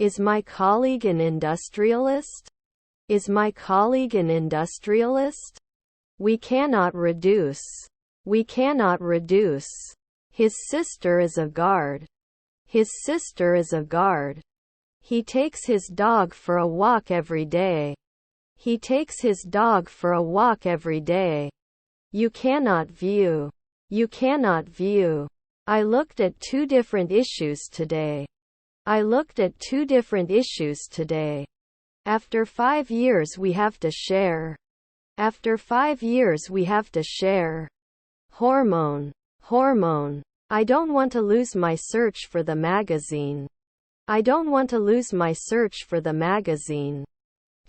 Is my colleague an industrialist? Is my colleague an industrialist? We cannot reduce. We cannot reduce. His sister is a guard. His sister is a guard. He takes his dog for a walk every day. He takes his dog for a walk every day. You cannot view. You cannot view. I looked at 2 different issues today. I looked at 2 different issues today. After 5 years we have to share. After 5 years we have to share. Hormone. Hormone. I don't want to lose my search for the magazine. I don't want to lose my search for the magazine.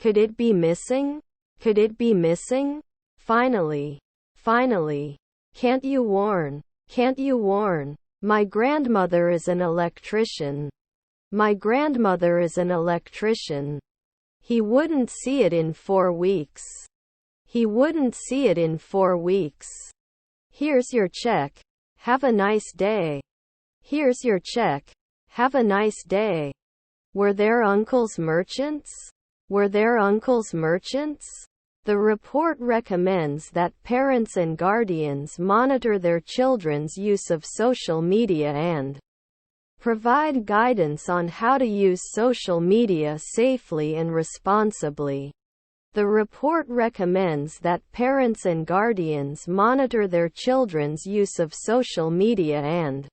Could it be missing? Could it be missing? Finally. Finally. Can't you warn? Can't you warn? My grandmother is an electrician. My grandmother is an electrician. He wouldn't see it in 4 weeks. He wouldn't see it in 4 weeks. Here's your check. Have a nice day. Here's your check. Have a nice day. Were their uncles merchants? Were their uncles merchants? The report recommends that parents and guardians monitor their children's use of social media and provide guidance on how to use social media safely and responsibly. The report recommends that parents and guardians monitor their children's use of social media and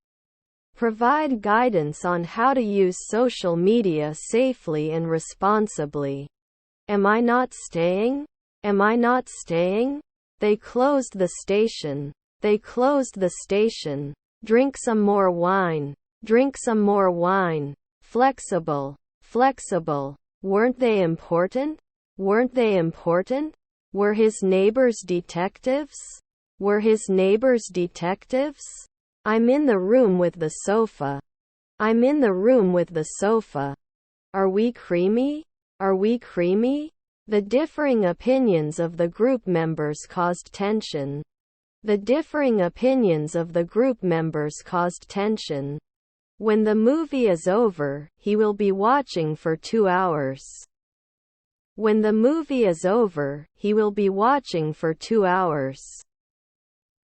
provide guidance on how to use social media safely and responsibly. Am I not staying? Am I not staying? They closed the station. They closed the station. Drink some more wine. Drink some more wine. Flexible. Flexible. Weren't they important? Weren't they important? Were his neighbors detectives? Were his neighbors detectives? I'm in the room with the sofa. I'm in the room with the sofa. Are we creamy? Are we creamy? The differing opinions of the group members caused tension. The differing opinions of the group members caused tension. When the movie is over, he will be watching for 2 hours. When the movie is over, he will be watching for 2 hours.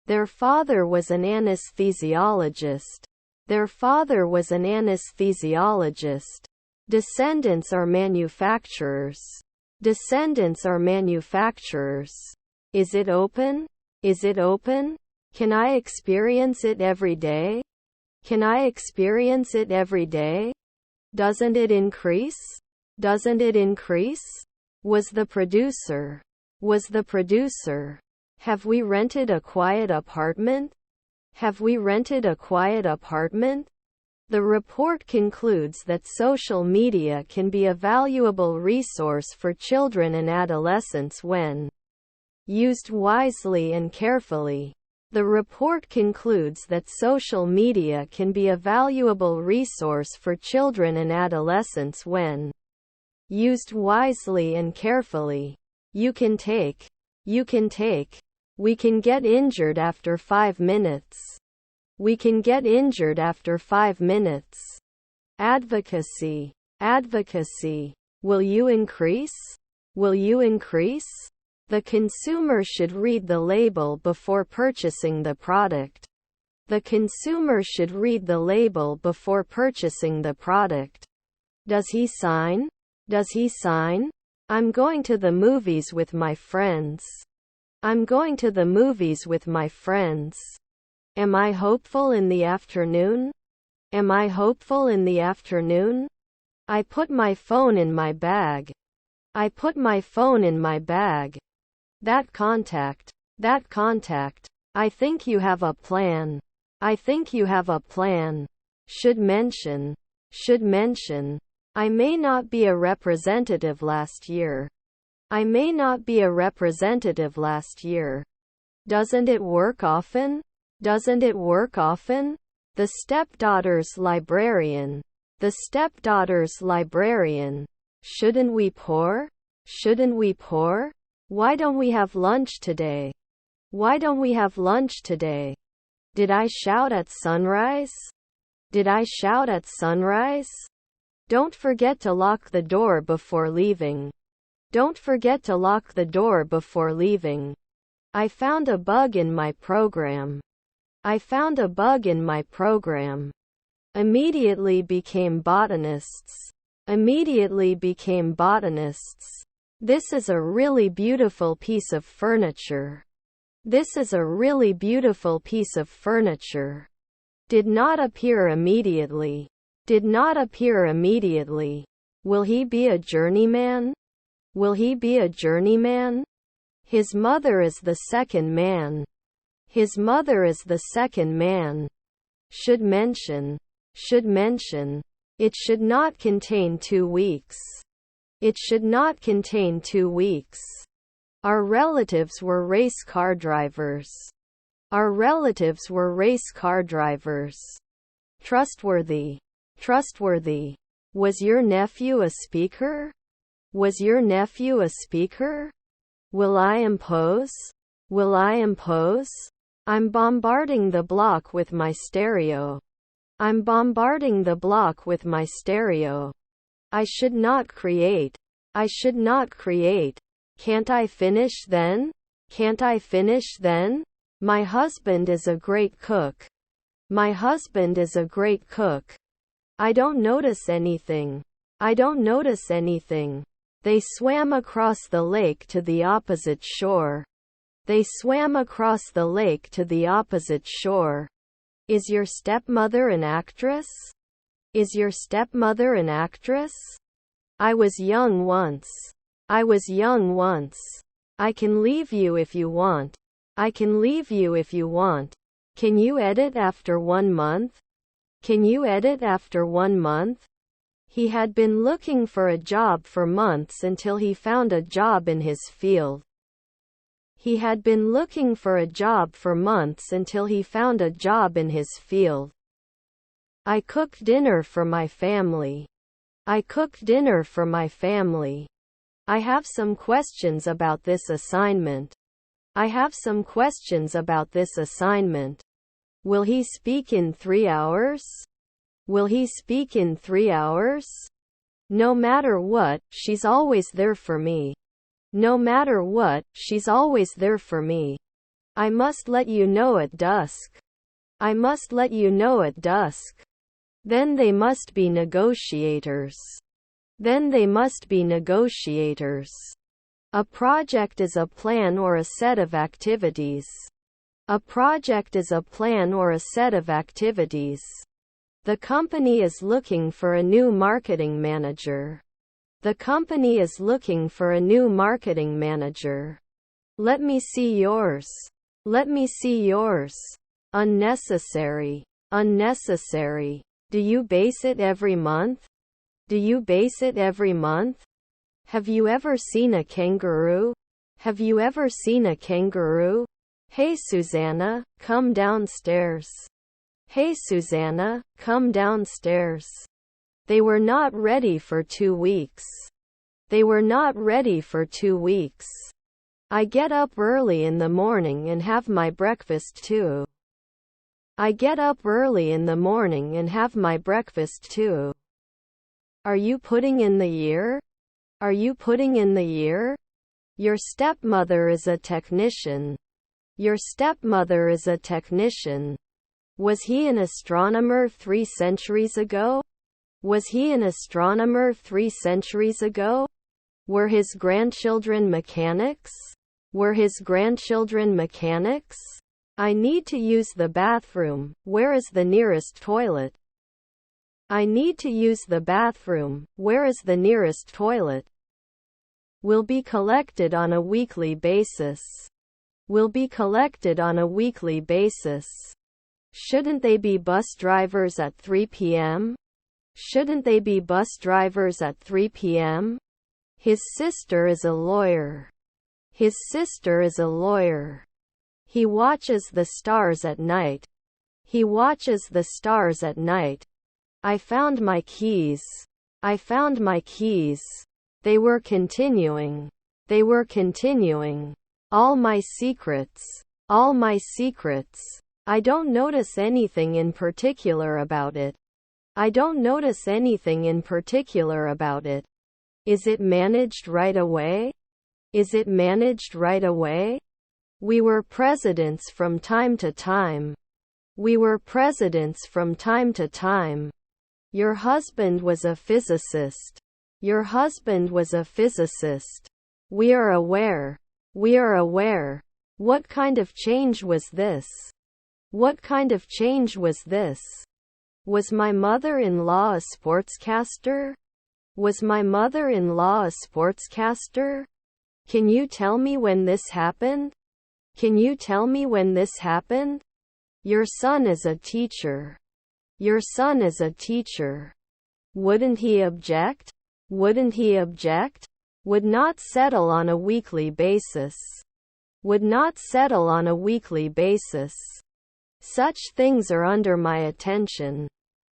Their father was an anesthesiologist. Their father was an anesthesiologist. Descendants are manufacturers. Descendants are manufacturers. Is it open? Is it open? Can I experience it every day? Can I experience it every day? Doesn't it increase? Doesn't it increase? Was the producer? Was the producer? Have we rented a quiet apartment? Have we rented a quiet apartment? The report concludes that social media can be a valuable resource for children and adolescents when used wisely and carefully. The report concludes that social media can be a valuable resource for children and adolescents when used wisely and carefully. You can take. We can get injured after 5 minutes. We can get injured after 5 minutes. Advocacy. Advocacy. Will you increase? Will you increase? The consumer should read the label before purchasing the product. The consumer should read the label before purchasing the product. Does he sign? Does he sign? I'm going to the movies with my friends. I'm going to the movies with my friends. Am I hopeful in the afternoon? Am I hopeful in the afternoon? I put my phone in my bag. I put my phone in my bag. That contact. That contact. I think you have a plan. I think you have a plan. Should mention. Should mention. I may not be a representative last year. I may not be a representative last year. Doesn't it work often? Doesn't it work often? The stepdaughter's librarian. The stepdaughter's librarian. Shouldn't we pour? Shouldn't we pour? Why don't we have lunch today? Why don't we have lunch today? Did I shout at sunrise? Did I shout at sunrise? Don't forget to lock the door before leaving. Don't forget to lock the door before leaving. I found a bug in my program. I found a bug in my program. Immediately became botanists. Immediately became botanists. This is a really beautiful piece of furniture. This is a really beautiful piece of furniture. Did not appear immediately. Did not appear immediately. Will he be a journeyman? Will he be a journeyman? His mother is the second man. His mother is the second man. Should mention. Should mention. It should not contain 2 weeks. It should not contain 2 weeks. Our relatives were race car drivers. Our relatives were race car drivers. Trustworthy. Trustworthy. Was your nephew a speaker? Was your nephew a speaker? Will I impose? Will I impose? I'm bombarding the block with my stereo. I'm bombarding the block with my stereo. I should not create. I should not create. Can't I finish then? Can't I finish then? My husband is a great cook. My husband is a great cook. I don't notice anything. I don't notice anything. They swam across the lake to the opposite shore. They swam across the lake to the opposite shore. Is your stepmother an actress? Is your stepmother an actress? I was young once. I was young once. I can leave you if you want. I can leave you if you want. Can you edit after 1 month? Can you edit after 1 month? He had been looking for a job for months until he found a job in his field. He had been looking for a job for months until he found a job in his field. I cook dinner for my family. I cook dinner for my family. I have some questions about this assignment. I have some questions about this assignment. Will he speak in 3 hours? Will he speak in 3 hours? No matter what, she's always there for me. No matter what, she's always there for me. I must let you know at dusk. I must let you know at dusk. Then they must be negotiators. Then they must be negotiators. A project is a plan or a set of activities. A project is a plan or a set of activities. The company is looking for a new marketing manager. The company is looking for a new marketing manager. Let me see yours. Let me see yours. Unnecessary. Unnecessary. Do you base it every month? Do you base it every month? Have you ever seen a kangaroo? Have you ever seen a kangaroo? Hey Susanna, come downstairs. Hey Susanna, come downstairs. They were not ready for 2 weeks. They were not ready for 2 weeks. I get up early in the morning and have my breakfast too. I get up early in the morning and have my breakfast too. Are you putting in the year? Are you putting in the year? Your stepmother is a technician. Your stepmother is a technician. Was he an astronomer 3 centuries ago? Was he an astronomer 3 centuries ago? Were his grandchildren mechanics? Were his grandchildren mechanics? I need to use the bathroom. Where is the nearest toilet? I need to use the bathroom. Where is the nearest toilet? Will be collected on a weekly basis. Will be collected on a weekly basis. Shouldn't they be bus drivers at 3 p.m.? Shouldn't they be bus drivers at 3 p.m.? His sister is a lawyer. His sister is a lawyer. He watches the stars at night. He watches the stars at night. I found my keys. I found my keys. They were continuing. They were continuing. All my secrets. All my secrets. I don't notice anything in particular about it. I don't notice anything in particular about it. Is it managed right away? Is it managed right away? We were presidents from time to time. We were presidents from time to time. Your husband was a physicist. Your husband was a physicist. We are aware. We are aware. What kind of change was this? What kind of change was this? Was my mother-in-law a sportscaster? Was my mother-in-law a sportscaster? Can you tell me when this happened? Can you tell me when this happened? Your son is a teacher. Your son is a teacher. Wouldn't he object? Wouldn't he object? Would not settle on a weekly basis. Would not settle on a weekly basis. Such things are under my attention.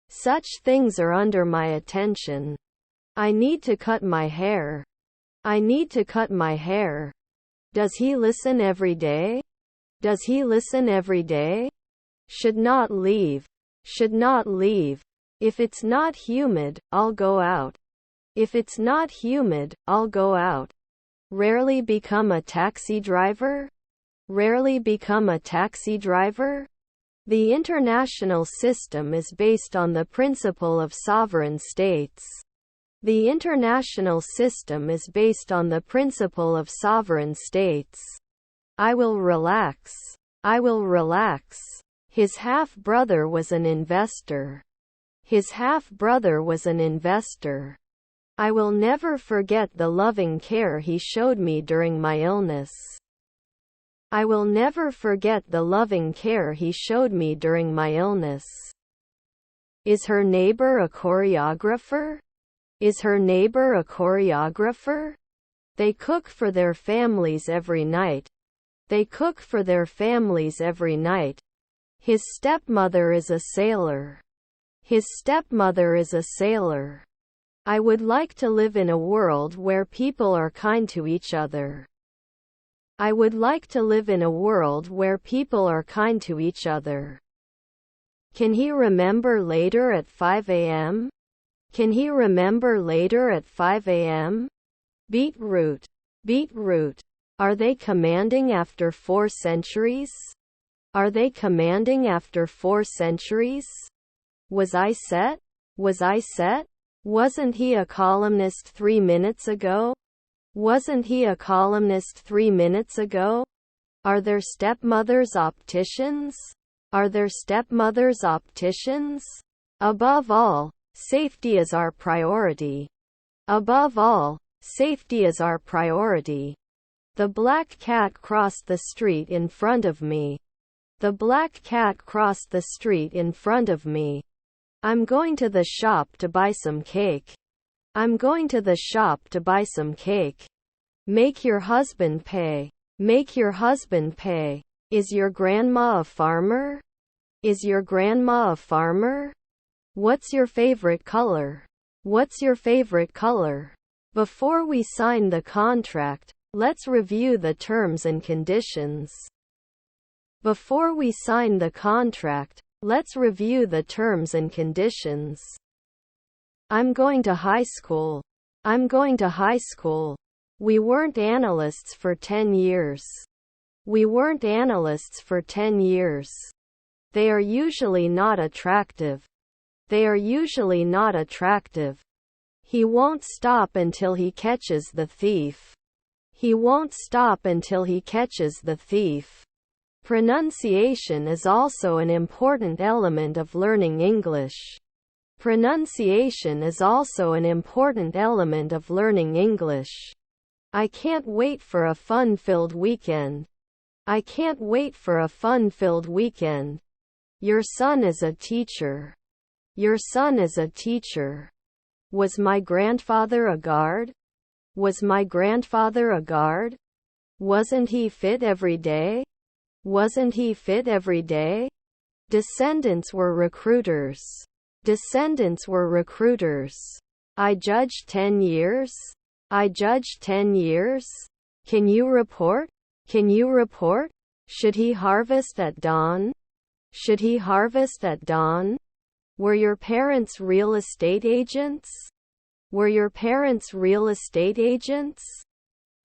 Such things are under my attention. I need to cut my hair. I need to cut my hair. Does he listen every day? Does he listen every day? Should not leave. Should not leave. If it's not humid, I'll go out. If it's not humid, I'll go out. Rarely become a taxi driver? Rarely become a taxi driver? The international system is based on the principle of sovereign states. The international system is based on the principle of sovereign states. I will relax. I will relax. His half-brother was an investor. His half-brother was an investor. I will never forget the loving care he showed me during my illness. I will never forget the loving care he showed me during my illness. Is her neighbor a choreographer? Is her neighbor a choreographer? They cook for their families every night. They cook for their families every night. His stepmother is a sailor. His stepmother is a sailor. I would like to live in a world where people are kind to each other. I would like to live in a world where people are kind to each other. Can he remember later at 5 a.m.? Can he remember later at 5 a.m.? Beetroot. Beetroot. Are they commanding after 4 centuries? Are they commanding after 4 centuries? Was I set? Was I set? Wasn't he a columnist 3 minutes ago? Wasn't he a columnist 3 minutes ago? Are their stepmothers opticians? Are their stepmothers opticians? Above all, safety is our priority. Above all, safety is our priority. The black cat crossed the street in front of me. The black cat crossed the street in front of me. I'm going to the shop to buy some cake. I'm going to the shop to buy some cake. Make your husband pay. Make your husband pay. Is your grandma a farmer? Is your grandma a farmer? What's your favorite color? What's your favorite color? Before we sign the contract, let's review the terms and conditions. Before we sign the contract, let's review the terms and conditions. I'm going to high school. I'm going to high school. We weren't analysts for 10 years. We weren't analysts for 10 years. They are usually not attractive. They are usually not attractive. He won't stop until he catches the thief. He won't stop until he catches the thief. Pronunciation is also an important element of learning English. Pronunciation is also an important element of learning English. I can't wait for a fun-filled weekend. I can't wait for a fun-filled weekend. Your son is a teacher. Your son is a teacher. Was my grandfather a guard? Was my grandfather a guard? Wasn't he fit every day? Wasn't he fit every day? Descendants were recruiters. Descendants were recruiters. I judged 10 years. I judged 10 years. Can you report? Can you report? Should he harvest at dawn? Should he harvest at dawn? Were your parents real estate agents? Were your parents real estate agents?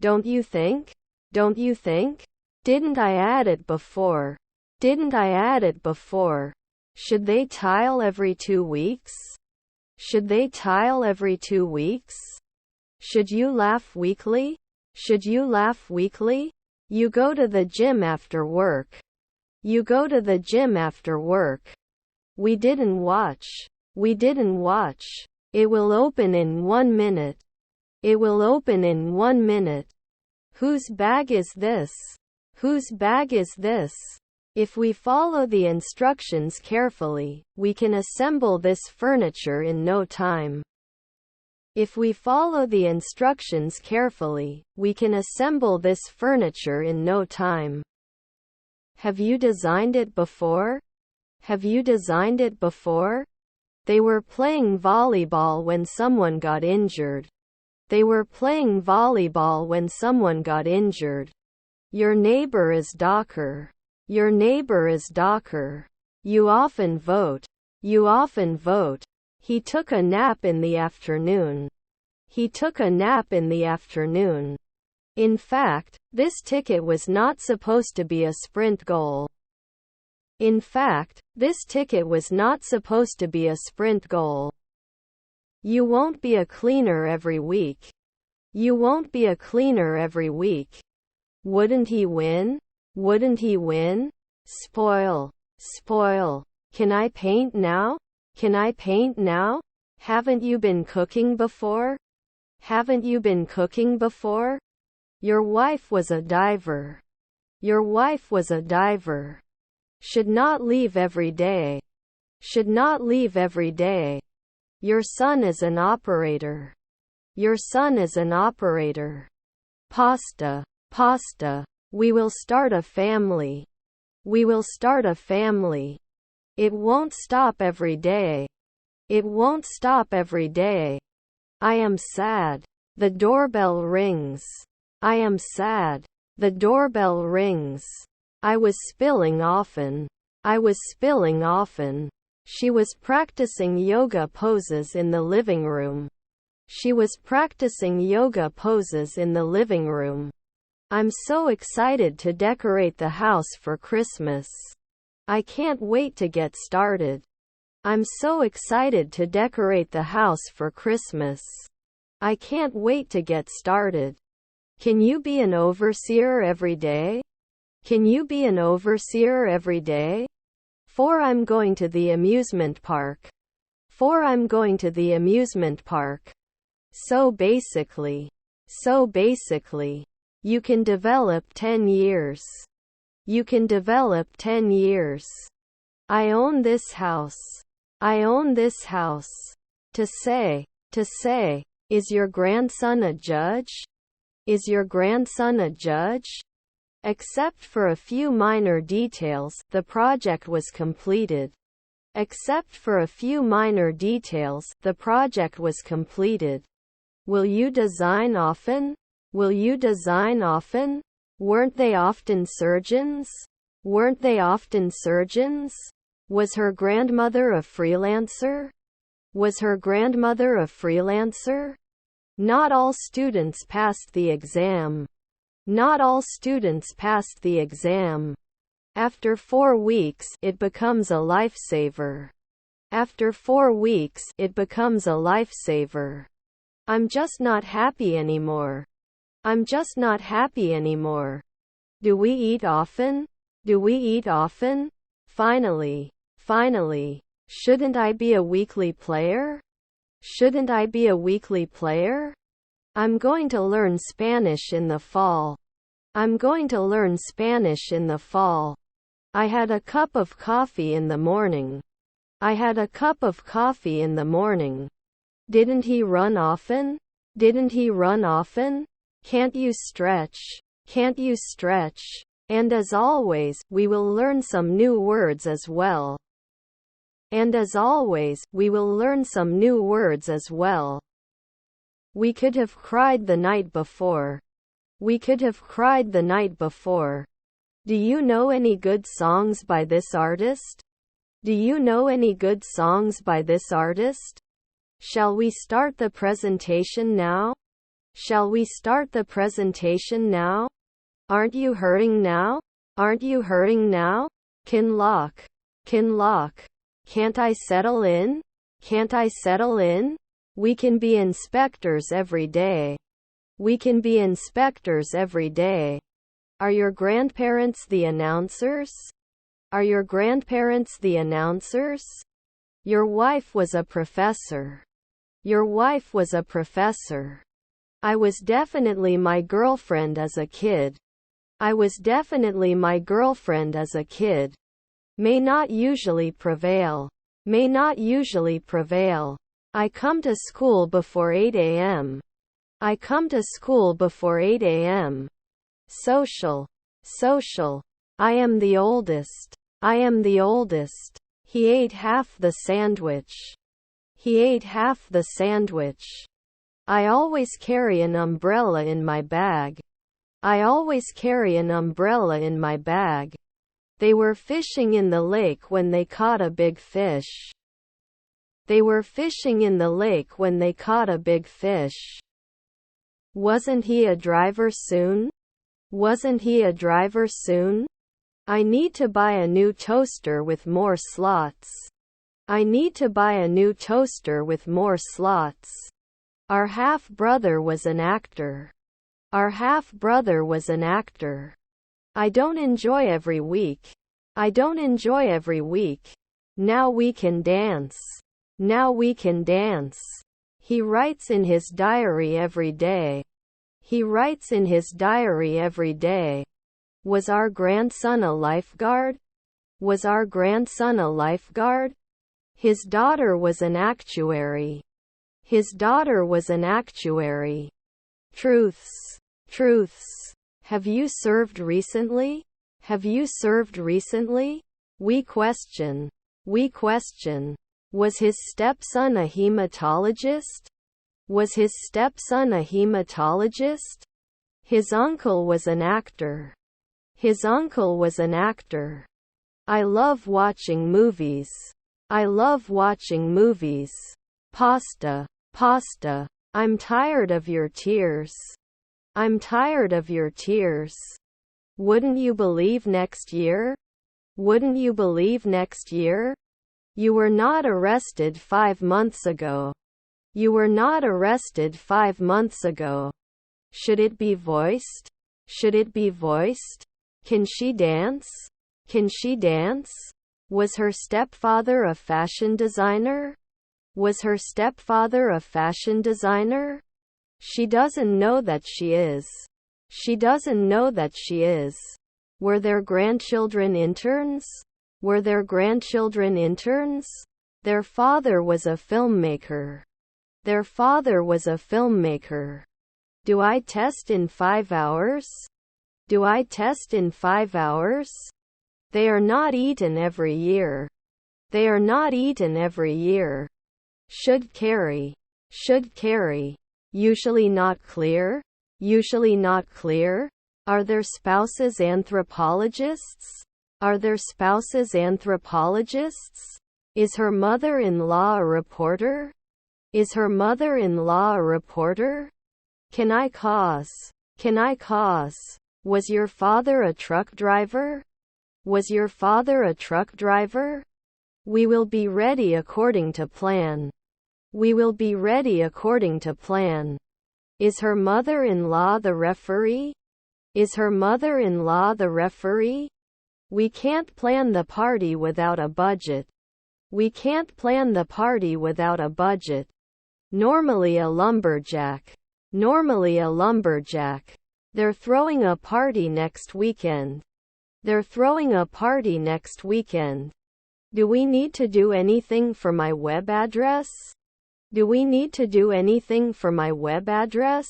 Don't you think? Don't you think? Didn't I add it before? Didn't I add it before? Should they tile every 2 weeks? Should they tile every 2 weeks? Should you laugh weekly? Should you laugh weekly? You go to the gym after work. You go to the gym after work. We didn't watch. We didn't watch. It will open in 1 minute. It will open in 1 minute. Whose bag is this? Whose bag is this? If we follow the instructions carefully, we can assemble this furniture in no time. If we follow the instructions carefully, we can assemble this furniture in no time. Have you designed it before? Have you designed it before? They were playing volleyball when someone got injured. They were playing volleyball when someone got injured. Your neighbor is Docker. Your neighbor is Docker. You often vote. You often vote. He took a nap in the afternoon. He took a nap in the afternoon. In fact, this ticket was not supposed to be a sprint goal. In fact, this ticket was not supposed to be a sprint goal. You won't be a cleaner every week. You won't be a cleaner every week. Wouldn't he win? Wouldn't he win? Spoil. Spoil. Can I paint now? Can I paint now? Haven't you been cooking before? Haven't you been cooking before? Your wife was a diver. Your wife was a diver. Should not leave every day. Should not leave every day. Your son is an operator. Your son is an operator. Pasta. Pasta. We will start a family. We will start a family. It won't stop every day. It won't stop every day. I am sad. The doorbell rings. I am sad. The doorbell rings. I was spilling often. I was spilling often. She was practicing yoga poses in the living room. She was practicing yoga poses in the living room. I'm so excited to decorate the house for Christmas. I can't wait to get started. I'm so excited to decorate the house for Christmas. I can't wait to get started. Can you be an overseer every day? Can you be an overseer every day? For I'm going to the amusement park. For I'm going to the amusement park. So basically, you can develop 10 years. You can develop 10 years. I own this house. I own this house. To say, is your grandson a judge? Is your grandson a judge? Except for a few minor details, the project was completed. Except for a few minor details, the project was completed. Will you design often? Will you design often? Weren't they often surgeons? Weren't they often surgeons? Was her grandmother a freelancer? Was her grandmother a freelancer? Not all students passed the exam. Not all students passed the exam. After 4 weeks, it becomes a lifesaver. After 4 weeks, it becomes a lifesaver. I'm just not happy anymore. I'm just not happy anymore. Do we eat often? Do we eat often? Finally. Shouldn't I be a weekly player? Shouldn't I be a weekly player? I'm going to learn Spanish in the fall. I'm going to learn Spanish in the fall. I had a cup of coffee in the morning. I had a cup of coffee in the morning. Didn't he run often? Didn't he run often? Can't you stretch? Can't you stretch? And as always, we will learn some new words as well. And as always, we will learn some new words as well. We could have cried the night before. We could have cried the night before. Do you know any good songs by this artist? Do you know any good songs by this artist? Shall we start the presentation now? Shall we start the presentation now? Aren't you hurting now? Aren't you hurting now? Can lock. Can lock. Can't I settle in? Can't I settle in? We can be inspectors every day. We can be inspectors every day. Are your grandparents the announcers? Are your grandparents the announcers? Your wife was a professor. Your wife was a professor. I was definitely my girlfriend as a kid. I was definitely my girlfriend as a kid. May not usually prevail. May not usually prevail. I come to school before 8 a.m. I come to school before 8 a.m. Social. Social. I am the oldest. I am the oldest. He ate half the sandwich. He ate half the sandwich. I always carry an umbrella in my bag. I always carry an umbrella in my bag. They were fishing in the lake when they caught a big fish. They were fishing in the lake when they caught a big fish. Wasn't he a driver soon? Wasn't he a driver soon? I need to buy a new toaster with more slots. I need to buy a new toaster with more slots. Our half-brother was an actor. Our half-brother was an actor. I don't enjoy every week. I don't enjoy every week. Now we can dance. Now we can dance. He writes in his diary every day. He writes in his diary every day. Was our grandson a lifeguard? Was our grandson a lifeguard? His daughter was an actuary. His daughter was an actuary. Truths. Truths. Have you served recently? Have you served recently? We question. We question. Was his stepson a hematologist? Was his stepson a hematologist? His uncle was an actor. His uncle was an actor. I love watching movies. I love watching movies. Pasta. Pasta. I'm tired of your tears. I'm tired of your tears. Wouldn't you believe next year? Wouldn't you believe next year? You were not arrested 5 months ago. You were not arrested 5 months ago. Should it be voiced? Should it be voiced? Can she dance? Can she dance? Was her stepfather a fashion designer? Was her stepfather a fashion designer? She doesn't know that she is. She doesn't know that she is. Were their grandchildren interns? Were their grandchildren interns? Their father was a filmmaker. Their father was a filmmaker. Do I test in 5 hours? Do I test in 5 hours? They are not eaten every year. They are not eaten every year. Should carry. Should carry. Usually not clear. Usually not clear. Are their spouses anthropologists? Are their spouses anthropologists? Is her mother-in-law a reporter? Is her mother-in-law a reporter? Can I cause? Can I cause? Was your father a truck driver? Was your father a truck driver? We will be ready according to plan. We will be ready according to plan. Is her mother-in-law the referee? Is her mother-in-law the referee? We can't plan the party without a budget. We can't plan the party without a budget. Normally a lumberjack. Normally a lumberjack. They're throwing a party next weekend. They're throwing a party next weekend. Do we need to do anything for my web address? Do we need to do anything for my web address?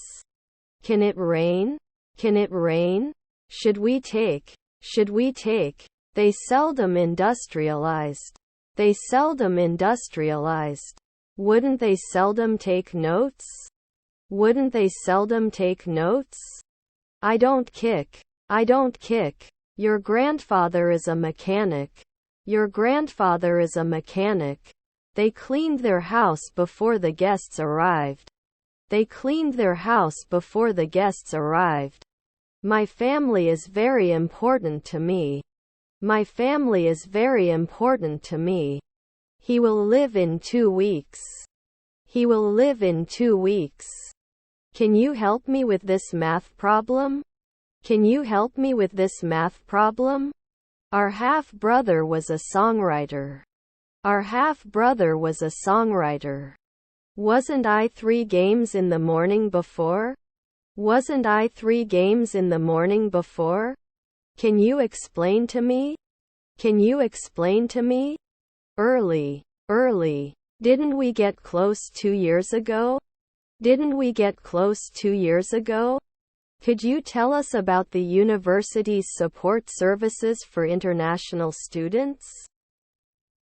Can it rain? Can it rain? Should we take? Should we take? They seldom industrialized. They seldom industrialized. Wouldn't they seldom take notes? Wouldn't they seldom take notes? I don't kick. I don't kick. Your grandfather is a mechanic. Your grandfather is a mechanic. They cleaned their house before the guests arrived. They cleaned their house before the guests arrived. My family is very important to me. My family is very important to me. He will live in 2 weeks. He will live in 2 weeks. Can you help me with this math problem? Can you help me with this math problem? Our half-brother was a songwriter. Our half-brother was a songwriter. Wasn't I 3 games in the morning before? Wasn't I 3 games in the morning before? Can you explain to me? Can you explain to me? Early. Early. Didn't we get close 2 years ago? Didn't we get close 2 years ago? Could you tell us about the university's support services for international students?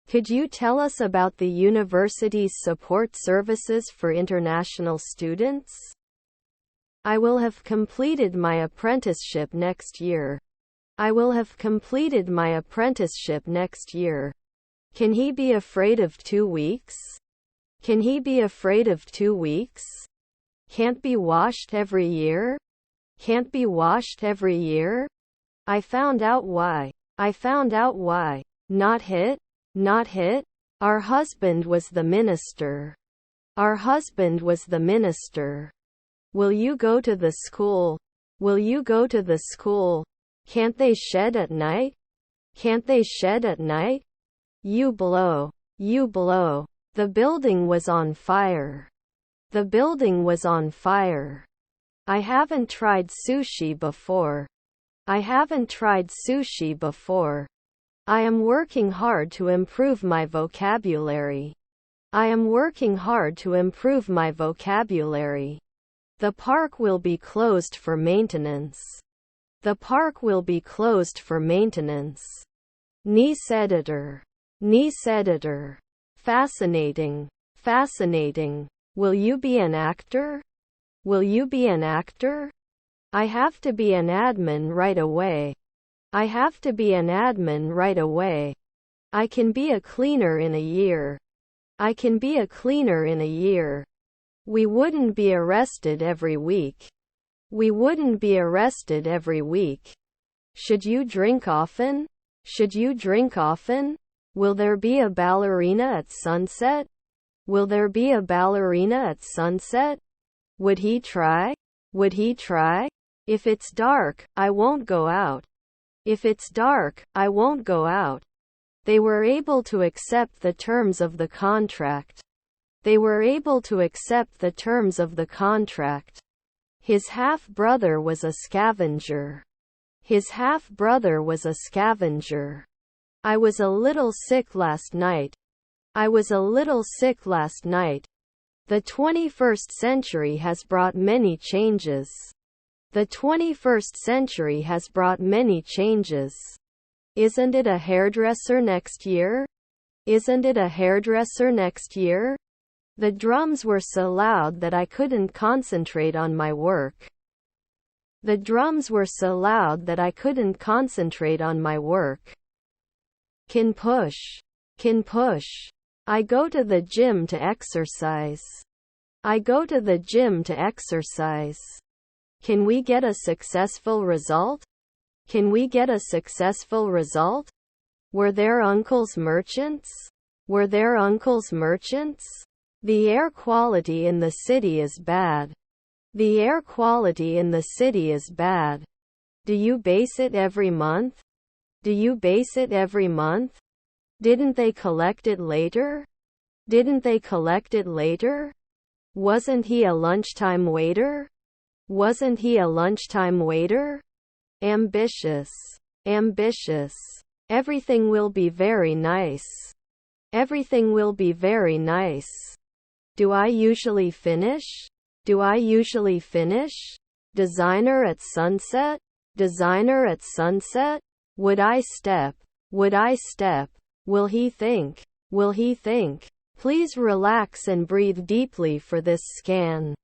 Could you tell us about the university's support services for international students? I will have completed my apprenticeship next year. I will have completed my apprenticeship next year. Can he be afraid of 2 weeks? Can he be afraid of 2 weeks? Can't be washed every year? Can't be washed every year? I found out why. I found out why. Not hit? Not hit? Our husband was the minister. Our husband was the minister. Will you go to the school? Will you go to the school? Can't they shed at night? Can't they shed at night? You blow. You blow. The building was on fire. The building was on fire. I haven't tried sushi before. I haven't tried sushi before. I am working hard to improve my vocabulary. I am working hard to improve my vocabulary. The park will be closed for maintenance. The park will be closed for maintenance. Niece editor. Niece editor. Fascinating. Fascinating. Will you be an actor? Will you be an actor? I have to be an admin right away. I have to be an admin right away. I can be a cleaner in a year. I can be a cleaner in a year. We wouldn't be arrested every week. We wouldn't be arrested every week. Should you drink often? Should you drink often? Will there be a ballerina at sunset? Will there be a ballerina at sunset? Would he try? Would he try? If it's dark, I won't go out. If it's dark, I won't go out. They were able to accept the terms of the contract. They were able to accept the terms of the contract. His half-brother was a scavenger. His half-brother was a scavenger. I was a little sick last night. I was a little sick last night. The 21st century has brought many changes. The 21st century has brought many changes. Isn't it a hairdresser next year? Isn't it a hairdresser next year? The drums were so loud that I couldn't concentrate on my work. The drums were so loud that I couldn't concentrate on my work. Can push. Can push. I go to the gym to exercise. I go to the gym to exercise. Can we get a successful result? Can we get a successful result? Were their uncles merchants? Were their uncles merchants? The air quality in the city is bad. The air quality in the city is bad. Do you base it every month? Do you base it every month? Didn't they collect it later? Didn't they collect it later? Wasn't he a lunchtime waiter? Wasn't he a lunchtime waiter? Ambitious. Ambitious. Everything will be very nice. Everything will be very nice. Do I usually finish? Do I usually finish? Designer at sunset? Designer at sunset? Would I step? Would I step? Will he think? Will he think? Please relax and breathe deeply for this scan.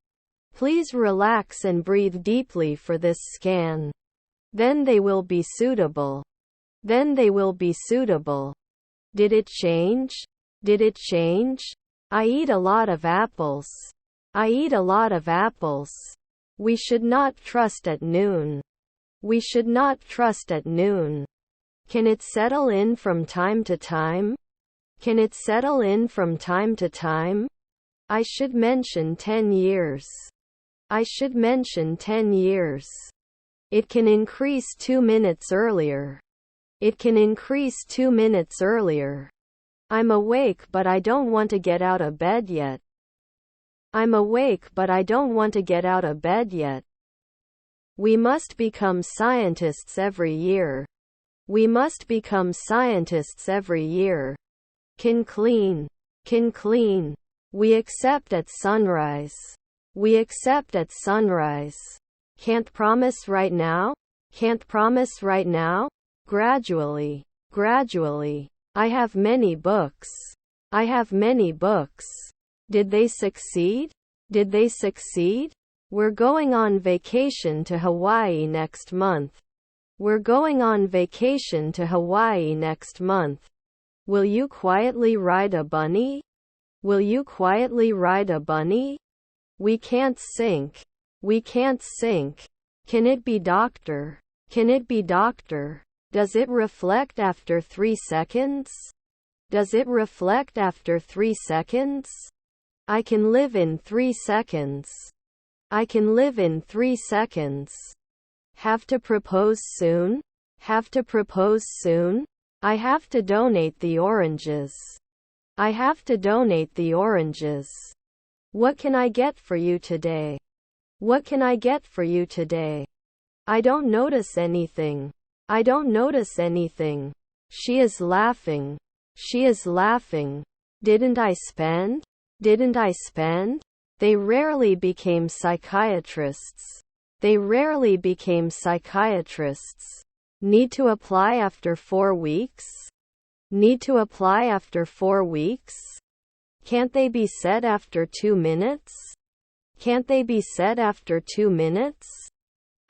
Please relax and breathe deeply for this scan. Then they will be suitable. Then they will be suitable. Did it change? Did it change? I eat a lot of apples. I eat a lot of apples. We should not trust at noon. We should not trust at noon. Can it settle in from time to time? Can it settle in from time to time? I should mention 10 years. I should mention 10 years. It can increase 2 minutes earlier. It can increase 2 minutes earlier. I'm awake but I don't want to get out of bed yet. I'm awake but I don't want to get out of bed yet. We must become scientists every year. We must become scientists every year. Can clean. Can clean. We accept at sunrise. We accept at sunrise. Can't promise right now. Can't promise right now. Gradually. Gradually. I have many books. I have many books. Did they succeed? Did they succeed? We're going on vacation to Hawaii next month. We're going on vacation to Hawaii next month. Will you quietly ride a bunny? Will you quietly ride a bunny? We can't sink. We can't sink. Can it be doctor? Can it be doctor? Does it reflect after 3 seconds? Does it reflect after 3 seconds? I can live in 3 seconds. I can live in 3 seconds. Have to propose soon? Have to propose soon? I have to donate the oranges. I have to donate the oranges. What can I get for you today? What can I get for you today? I don't notice anything. I don't notice anything. She is laughing. She is laughing. Didn't I spend? Didn't I spend? They rarely became psychiatrists. They rarely became psychiatrists. Need to apply after 4 weeks? Need to apply after 4 weeks? Can't they be said after 2 minutes? Can't they be said after 2 minutes?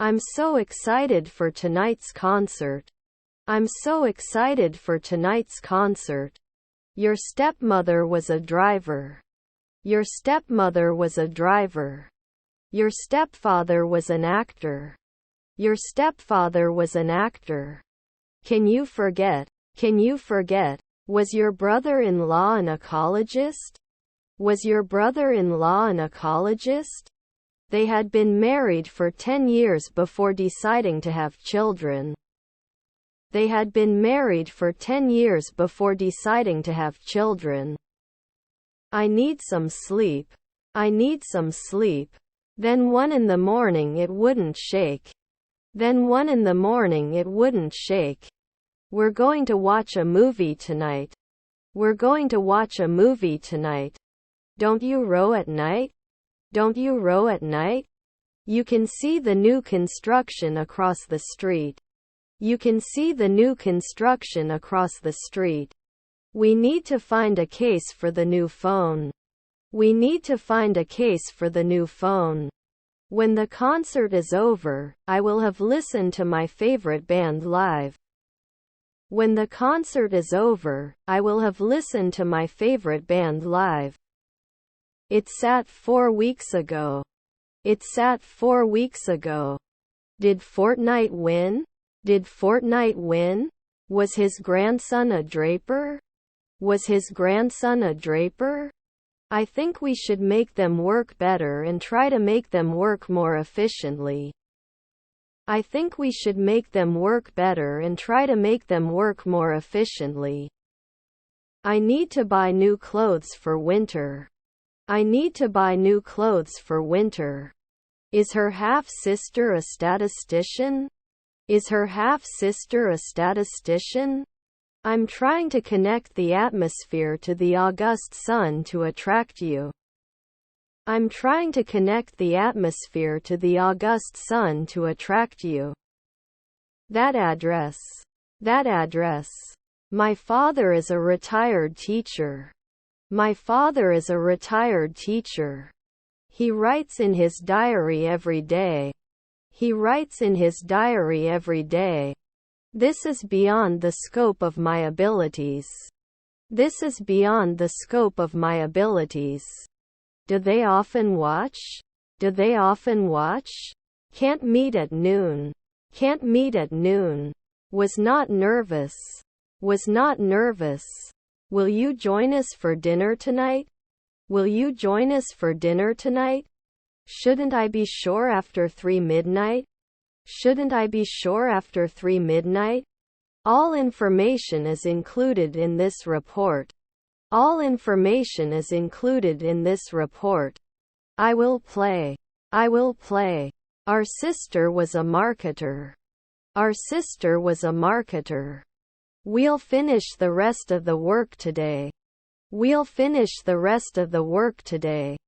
I'm so excited for tonight's concert. I'm so excited for tonight's concert. Your stepmother was a driver. Your stepmother was a driver. Your stepfather was an actor. Your stepfather was an actor. Can you forget? Can you forget? Was your brother-in-law an ecologist? Was your brother-in-law an ecologist? They had been married for 10 years before deciding to have children. They had been married for 10 years before deciding to have children. I need some sleep. I need some sleep. Then 1 in the morning it wouldn't shake. Then 1 in the morning it wouldn't shake. We're going to watch a movie tonight. We're going to watch a movie tonight. Don't you row at night? Don't you row at night? You can see the new construction across the street. You can see the new construction across the street. We need to find a case for the new phone. We need to find a case for the new phone. When the concert is over, I will have listened to my favorite band live. When the concert is over, I will have listened to my favorite band live. It sat 4 weeks ago. It sat 4 weeks ago. Did Fortnite win? Did Fortnite win? Was his grandson a draper? Was his grandson a draper? I think we should make them work better and try to make them work more efficiently. I think we should make them work better and try to make them work more efficiently. I need to buy new clothes for winter. I need to buy new clothes for winter. Is her half-sister a statistician? Is her half-sister a statistician? I'm trying to connect the atmosphere to the August sun to attract you. I'm trying to connect the atmosphere to the August sun to attract you. That address. That address. My father is a retired teacher. My father is a retired teacher. He writes in his diary every day. He writes in his diary every day. This is beyond the scope of my abilities. This is beyond the scope of my abilities. Do they often watch? Do they often watch? Can't meet at noon. Can't meet at noon. Was not nervous. Was not nervous. Will you join us for dinner tonight? Will you join us for dinner tonight? Shouldn't I be sure after 3 midnight? Shouldn't I be sure after 3 midnight? All information is included in this report. All information is included in this report. I will play. I will play. Our sister was a marketer. Our sister was a marketer. We'll finish the rest of the work today. We'll finish the rest of the work today.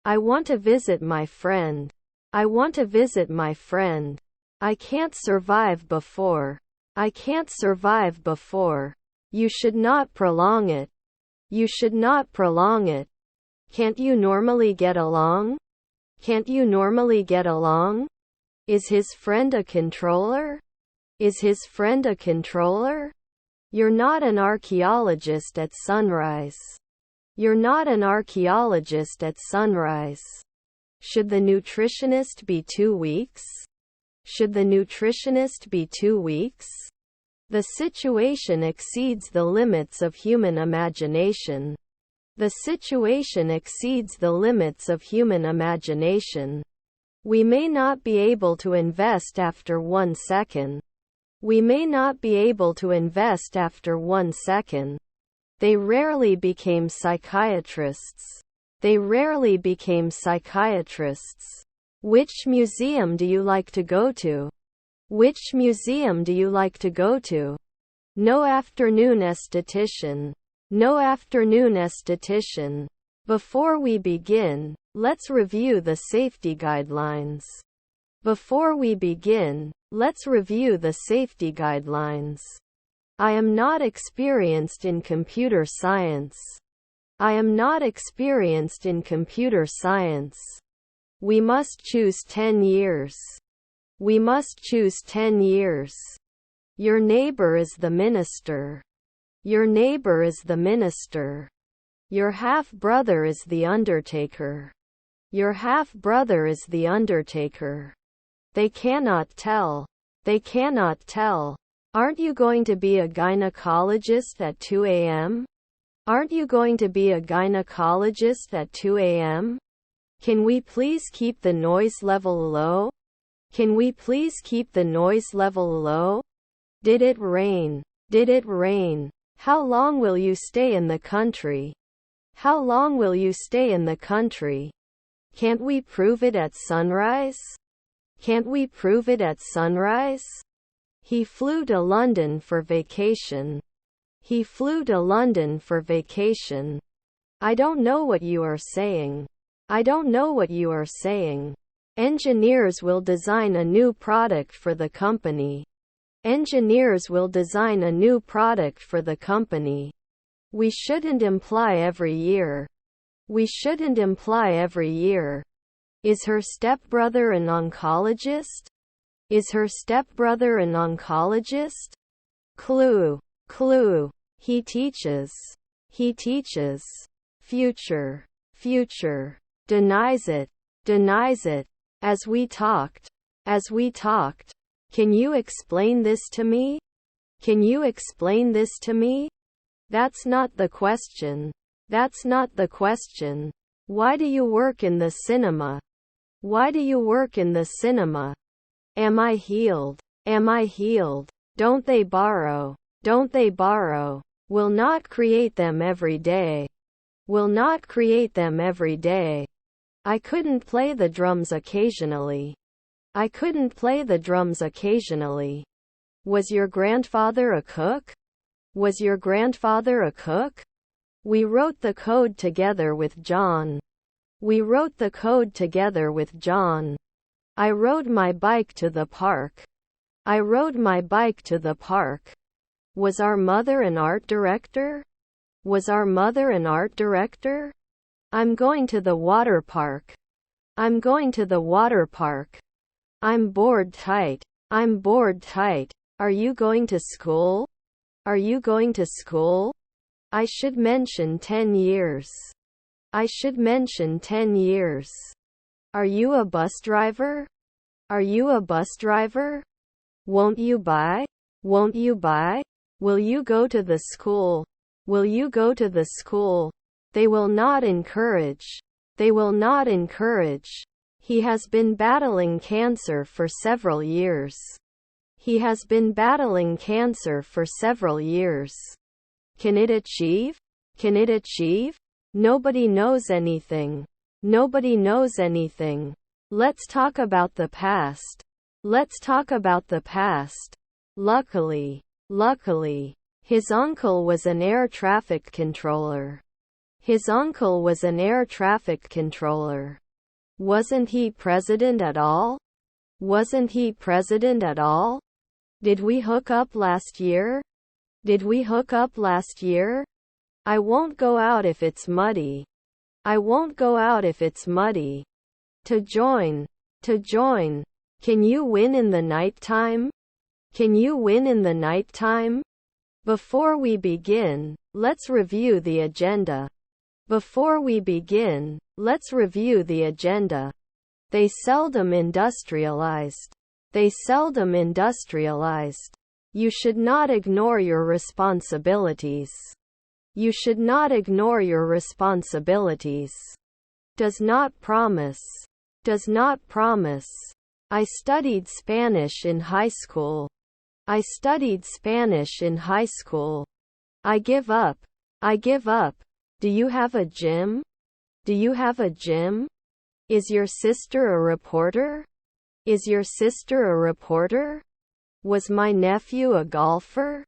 I want to visit my friend. I want to visit my friend. I can't survive before. I can't survive before. You should not prolong it. You should not prolong it. Can't you normally get along? Can't you normally get along? Is his friend a controller? Is his friend a controller? You're not an archaeologist at sunrise. You're not an archaeologist at sunrise. Should the nutritionist be 2 weeks? Should the nutritionist be 2 weeks? The situation exceeds the limits of human imagination. The situation exceeds the limits of human imagination. We may not be able to invest after 1 second. We may not be able to invest after 1 second. They rarely became psychiatrists. They rarely became psychiatrists. Which museum do you like to go to? Which museum do you like to go to? No afternoon esthetician. No afternoon esthetician. Before we begin, let's review the safety guidelines. Before we begin, let's review the safety guidelines. I am not experienced in computer science. I am not experienced in computer science. We must choose 10 years. We must choose 10 years. Your neighbor is the minister. Your neighbor is the minister. Your half-brother is the undertaker. Your half-brother is the undertaker. They cannot tell. They cannot tell. Aren't you going to be a gynecologist at 2 a.m.? Aren't you going to be a gynecologist at 2 a.m.? Can we please keep the noise level low? Can we please keep the noise level low? Did it rain? Did it rain? How long will you stay in the country? How long will you stay in the country? Can't we prove it at sunrise? Can't we prove it at sunrise? He flew to London for vacation. He flew to London for vacation. I don't know what you are saying. I don't know what you are saying. Engineers will design a new product for the company. Engineers will design a new product for the company. We shouldn't imply every year. We shouldn't imply every year. Is her stepbrother an oncologist? Is her stepbrother an oncologist? Clue. Clue. He teaches. He teaches. Future. Future. Denies it. Denies it. As we talked. As we talked. Can you explain this to me? Can you explain this to me? That's not the question. That's not the question. Why do you work in the cinema? Why do you work in the cinema? Am I healed? Am I healed? Don't they borrow? Don't they borrow? Will not create them every day. Will not create them every day. I couldn't play the drums occasionally. I couldn't play the drums occasionally. Was your grandfather a cook? Was your grandfather a cook? We wrote the code together with John. We wrote the code together with John. I rode my bike to the park. I rode my bike to the park. Was our mother an art director? Was our mother an art director? I'm going to the water park. I'm going to the water park. I'm bored tight. I'm bored tight. Are you going to school? Are you going to school? I should mention 10 years. I should mention 10 years. Are you a bus driver? Are you a bus driver? Won't you buy? Won't you buy? Will you go to the school? Will you go to the school? They will not encourage. They will not encourage. He has been battling cancer for several years. He has been battling cancer for several years. Can it achieve? Can it achieve? Nobody knows anything. Nobody knows anything. Let's talk about the past. Let's talk about the past. Luckily, luckily, his uncle was an air traffic controller. His uncle was an air traffic controller. Wasn't he president at all? Wasn't he president at all? Did we hook up last year? Did we hook up last year? I won't go out if it's muddy. I won't go out if it's muddy. To join. To join. Can you win in the nighttime? Can you win in the nighttime? Before we begin, let's review the agenda. Before we begin, let's review the agenda. They seldom industrialized. They seldom industrialized. You should not ignore your responsibilities. You should not ignore your responsibilities. Does not promise. Does not promise. I studied Spanish in high school. I studied Spanish in high school. I give up. I give up. Do you have a gym? Do you have a gym? Is your sister a reporter? Is your sister a reporter? Was my nephew a golfer?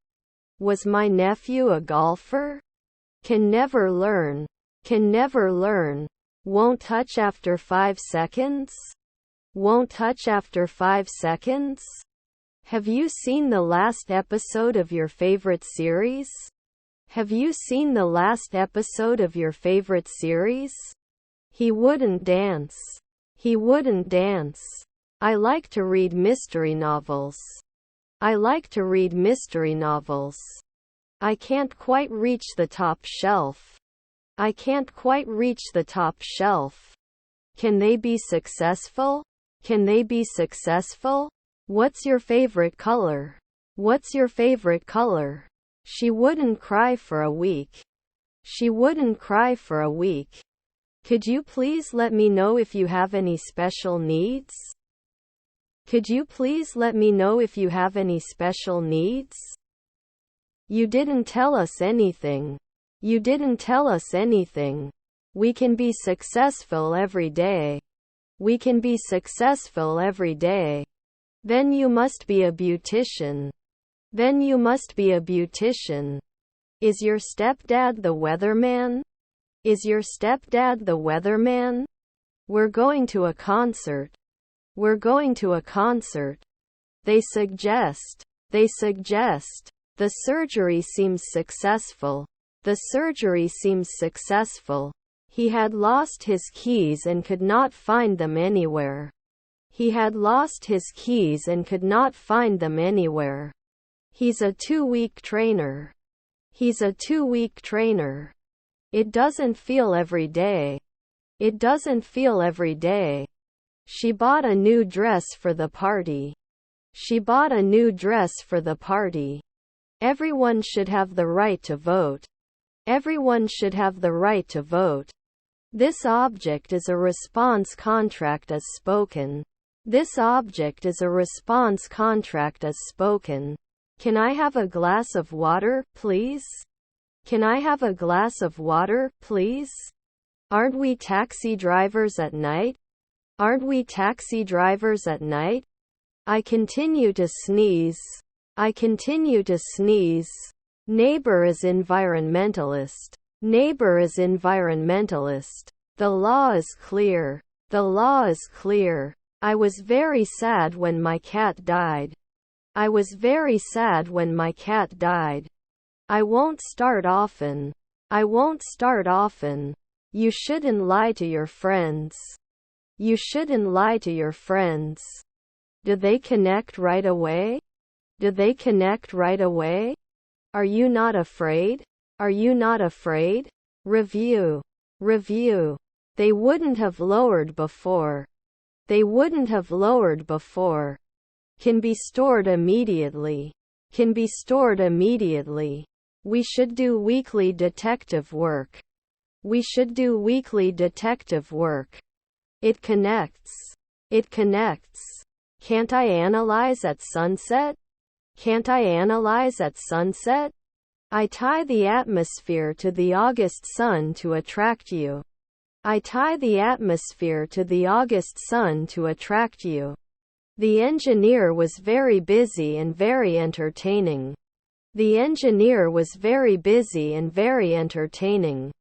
Was my nephew a golfer? Can never learn. Can never learn. Won't touch after 5 seconds? Won't touch after 5 seconds? Have you seen the last episode of your favorite series? Have you seen the last episode of your favorite series? He wouldn't dance. He wouldn't dance. I like to read mystery novels. I like to read mystery novels. I can't quite reach the top shelf. I can't quite reach the top shelf. Can they be successful? Can they be successful? What's your favorite color? What's your favorite color? She wouldn't cry for a week. She wouldn't cry for a week. Could you please let me know if you have any special needs? Could you please let me know if you have any special needs? You didn't tell us anything. You didn't tell us anything. We can be successful every day. We can be successful every day. Then you must be a beautician. Then you must be a beautician. Is your stepdad the weatherman? Is your stepdad the weatherman? We're going to a concert. We're going to a concert. They suggest. They suggest. The surgery seems successful. The surgery seems successful. He had lost his keys and could not find them anywhere. He had lost his keys and could not find them anywhere. He's a 2-week trainer. He's a 2-week trainer. It doesn't feel every day. It doesn't feel every day. She bought a new dress for the party. She bought a new dress for the party. Everyone should have the right to vote. Everyone should have the right to vote. This object is a response contract as spoken. This object is a response contract as spoken. Can I have a glass of water, please? Can I have a glass of water, please? Aren't we taxi drivers at night? Aren't we taxi drivers at night? I continue to sneeze. I continue to sneeze. Neighbor is environmentalist. Neighbor is environmentalist. The law is clear. The law is clear. I was very sad when my cat died. I was very sad when my cat died. I won't start often. I won't start often. You shouldn't lie to your friends. You shouldn't lie to your friends. Do they connect right away? Do they connect right away? Are you not afraid? Are you not afraid? Review. Review. They wouldn't have lowered before. They wouldn't have lowered before. Can be stored immediately. Can be stored immediately. We should do weekly detective work. We should do weekly detective work. It connects. It connects. Can't I analyze at sunset? Can't I analyze at sunset? I tie the atmosphere to the August sun to attract you. I tie the atmosphere to the August sun to attract you. The engineer was very busy and very entertaining. The engineer was very busy and very entertaining.